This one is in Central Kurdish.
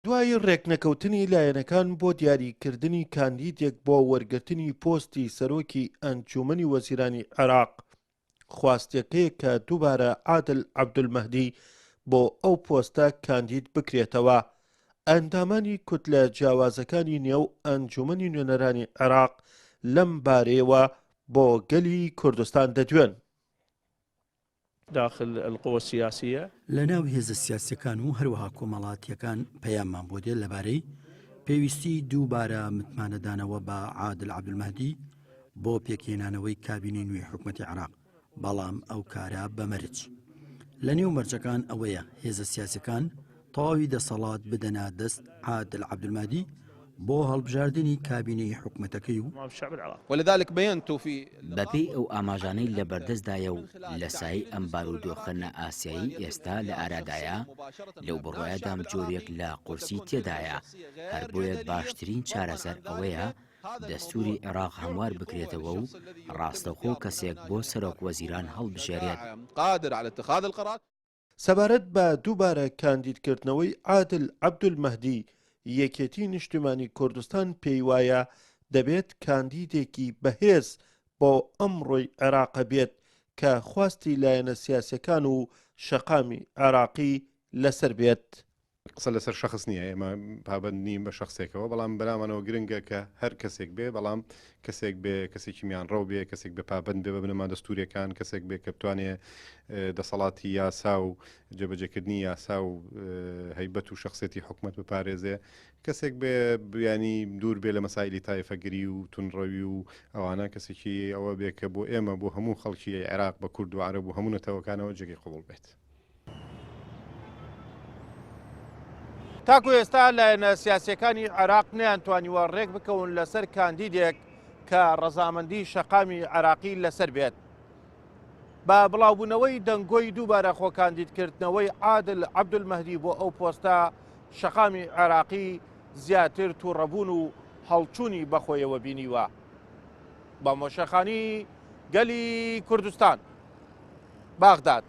دوای ڕێکنەکەوتنی لایەنەکان بۆ دیاریکردنی کاندیدێک بۆ وەرگرتنی پۆستی سەرۆکی ئەنجومەنی وەزیرانی عێراق خواستیەکەیە کە دووبارە عادل عەبدولمەهدی بۆ ئەو پۆستە کاندید بکرێتەوە. ئەندامانی کوتلە جیاوازەکانی نێو ئەنجومەنی نوێنەرانی عێراق لەم بارەیەوە بۆ گەلی کوردستان دەدوێن. داخل القوى السياسية لەناو هێزە سیاسەکان و هەروەها کۆمەڵاتیەکان پەیاممان بۆ دێت لەبارەی پێویستی دووبارە متمانەدانەوە بە عادل عەبدولمەهدی بۆ پێکهێنانەوەی کابینەی نوێی حکوومەتی عێراق، بەڵام ئەو کارە بەمەرج. لە نێو مەرجەکان ئەوەیە هێزە سیاسەکان تەواوی دەسەڵات بدەنە دەست عادل عەبدولمەهدی بۆ هەڵبژاردننی کابینەی حکوومەتەکەی و ولذلك بينت في بەپێی ئەو ئاماژانەی لە بەردەستدایە و لە سای ئەم بارودۆخەنە ئاسیایی ئێستا لە ئارادایە لەو بڕۆیەدام جۆرێک لە قورسی تێدایە، هەر بۆیە باشترین چارەسەر ئەوەیە دەستوری عێراق هەموار بکرێتەوە و ڕاستەوخۆ کەسێک بۆ سەرۆک وەزیران هەڵبژێرێت. قادر على اتخاذ القرار. سەبارەت بە دووبارە کاندیدکردنەوەی عادل عەبدولمەهدی یەکێتی نیشتیمانی کوردستان پێی وایە دەبێت کاندیدێکی بەهێز بۆ ئەمڕۆی عێراق بێت کە خواستی لایەنە سیاسەکان و شەقامی عێراقی لەسەر بێت. قسە لەسەر شخص نییە، ئێمە پابەند نیم بە شخصێکەوە، بەڵام بەرامانەوە گرنگە کە هەر کەسێک بێ، بەڵام کەسێک بێ کەسێکی میانڕەو بێ، کەسێک بە پابند بێ بە بنەما دەستوریەکان، کەسێک بێ کە بتوانێ دەسەڵاتی یاسا و جێبەجێکردنی یاسا و هەیبەت و شخصێتی حکوومەت بپارێزێ، کەسێک بێ بیانی دوور بێ لە مەسایلی تایفەگری و تونڕەوی و ئەوانە، کەسێکی ئەوە بێ کە بۆ ئێمە بۆ هەموو خەڵکی عێراق بە کورد و عەرەب و هەموو نەتەوەکانەوە جێگەی قبوڵ بێت. تاکو ئێستا لایەنە سیاسیەکانی عێراق نەیانتوانیوە ڕێک بکەون لەسەر کاندیدێک کە ڕەزامەندی شەقامی عێراقی لەسەر بێت. بە بڵاوبوونەوەی دەنگۆی دووبارە خۆکاندیدکردنەوەی عادل عەبدولمەهدی بۆ ئەو پۆستە، شەقامی عێراقی زیاتر تووڕەبوون و هەڵچوونی بەخۆیەوە بینیوە. بە مۆشەخانی گەلی کوردستان، باغداد.